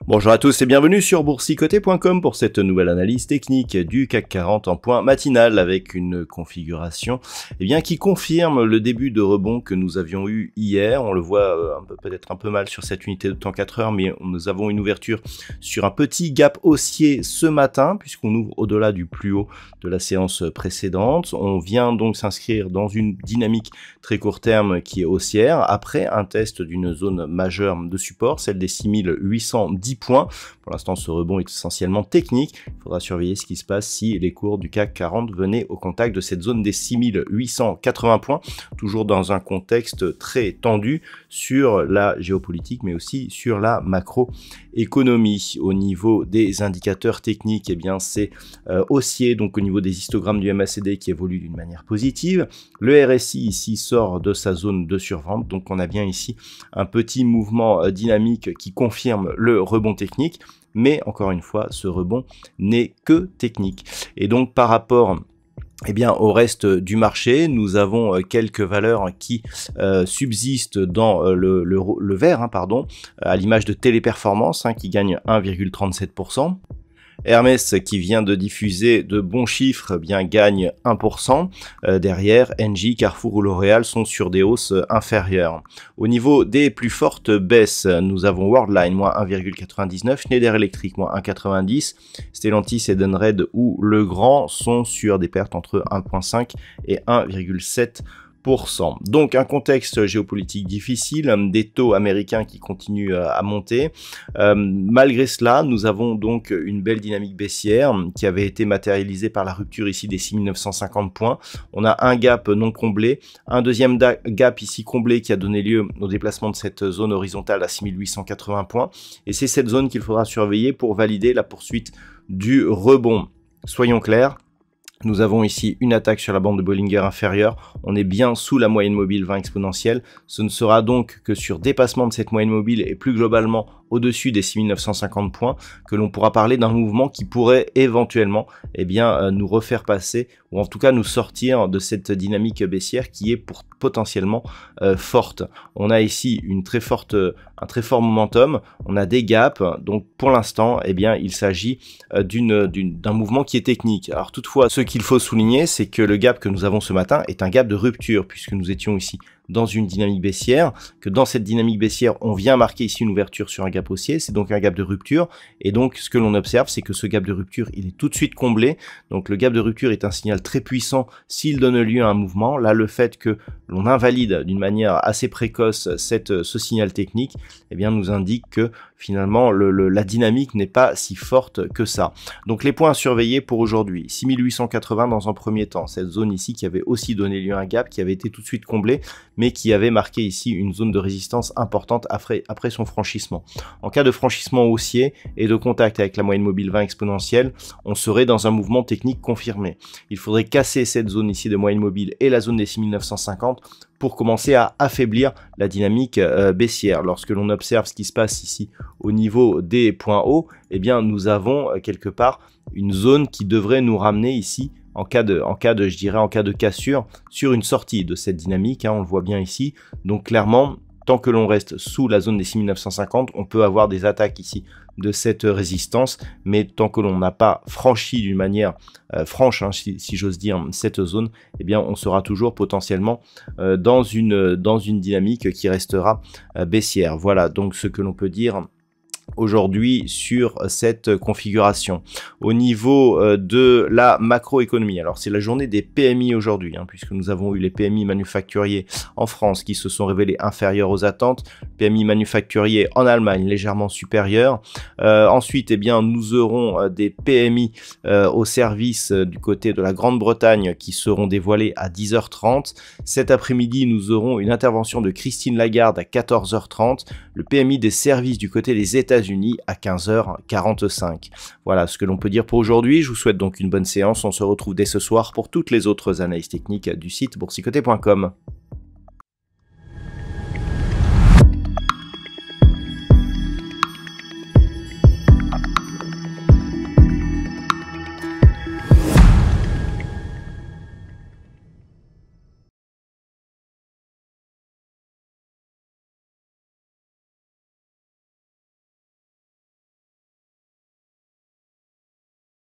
Bonjour à tous et bienvenue sur boursicoté.com pour cette nouvelle analyse technique du CAC 40 en point matinal avec une configuration qui confirme le début de rebond que nous avions eu hier. On le voit peut-être un peu mal sur cette unité de temps 4 heures, mais nous avons une ouverture sur un petit gap haussier ce matin puisqu'on ouvre au-delà du plus haut de la séance précédente. On vient donc s'inscrire dans une dynamique très court terme qui est haussière après un test d'une zone majeure de support, celle des 6810 points. Pour l'instant, ce rebond est essentiellement technique. Il faudra surveiller ce qui se passe si les cours du CAC 40 venaient au contact de cette zone des 6880 points, toujours dans un contexte très tendu sur la géopolitique, mais aussi sur la macroéconomie. Au niveau des indicateurs techniques, c'est haussier, donc au niveau des histogrammes du MACD qui évolue d'une manière positive. Le RSI ici sort de sa zone de survente, donc on a bien ici un petit mouvement dynamique qui confirme le rebond technique, mais encore une fois, ce rebond n'est que technique. Et donc par rapport au reste du marché, nous avons quelques valeurs qui subsistent dans le vert, à l'image de Téléperformance qui gagne 1,37%. Hermès qui vient de diffuser de bons chiffres gagne 1%. Derrière, Engie, Carrefour ou L'Oréal sont sur des hausses inférieures. Au niveau des plus fortes baisses, nous avons Worldline moins 1,99, Schneider Electric moins 1,90, Stellantis, Edenred ou Legrand sont sur des pertes entre 1,5 et 1,7%. Donc un contexte géopolitique difficile, des taux américains qui continuent à monter. Malgré cela, nous avons donc une belle dynamique baissière qui avait été matérialisée par la rupture ici des 6950 points. On a un gap non comblé, un deuxième gap ici comblé qui a donné lieu au déplacement de cette zone horizontale à 6880 points. Et c'est cette zone qu'il faudra surveiller pour valider la poursuite du rebond. Soyons clairs. Nous avons ici une attaque sur la bande de Bollinger inférieure, on est bien sous la moyenne mobile 20 exponentielle, ce ne sera donc que sur dépassement de cette moyenne mobile et plus globalement au-dessus des 6950 points que l'on pourra parler d'un mouvement qui pourrait éventuellement nous refaire passer ou en tout cas nous sortir de cette dynamique baissière qui est potentiellement forte. On a ici un très fort momentum, on a des gaps, donc pour l'instant il s'agit d'un mouvement qui est technique. Alors toutefois, ce qu'il faut souligner, c'est que le gap que nous avons ce matin est un gap de rupture puisque nous étions ici dans une dynamique baissière, que dans cette dynamique baissière, on vient marquer ici une ouverture sur un gap haussier, c'est donc un gap de rupture, et donc ce que l'on observe, c'est que ce gap de rupture, il est tout de suite comblé, donc le gap de rupture est un signal très puissant s'il donne lieu à un mouvement. Là, le fait que l'on invalide d'une manière assez précoce ce signal technique, nous indique que finalement, la dynamique n'est pas si forte que ça. Donc les points à surveiller pour aujourd'hui, 6880 dans un premier temps, cette zone ici qui avait aussi donné lieu à un gap, qui avait été tout de suite comblé, mais qui avait marqué ici une zone de résistance importante après son franchissement. En cas de franchissement haussier et de contact avec la moyenne mobile 20 exponentielle, on serait dans un mouvement technique confirmé. Il faudrait casser cette zone ici de moyenne mobile et la zone des 6950 pour commencer à affaiblir la dynamique baissière. Lorsque l'on observe ce qui se passe ici au niveau des points hauts, nous avons quelque part une zone qui devrait nous ramener ici en cas de cassure sur une sortie de cette dynamique, on le voit bien ici. Donc clairement, tant que l'on reste sous la zone des 6950, on peut avoir des attaques ici de cette résistance, mais tant que l'on n'a pas franchi d'une manière franche, si j'ose dire, cette zone, on sera toujours potentiellement dans une dynamique qui restera baissière. Voilà donc ce que l'on peut dire aujourd'hui sur cette configuration. Au niveau de la macroéconomie, alors c'est la journée des PMI aujourd'hui, puisque nous avons eu les PMI manufacturiers en France qui se sont révélés inférieurs aux attentes, PMI manufacturiers en Allemagne légèrement supérieurs. Ensuite, nous aurons des PMI au service du côté de la Grande-Bretagne qui seront dévoilés à 10h30. Cet après-midi, nous aurons une intervention de Christine Lagarde à 14h30, le PMI des services du côté des États États-Unis à 15h45. Voilà ce que l'on peut dire pour aujourd'hui. Je vous souhaite donc une bonne séance. On se retrouve dès ce soir pour toutes les autres analyses techniques du site boursicoté.com.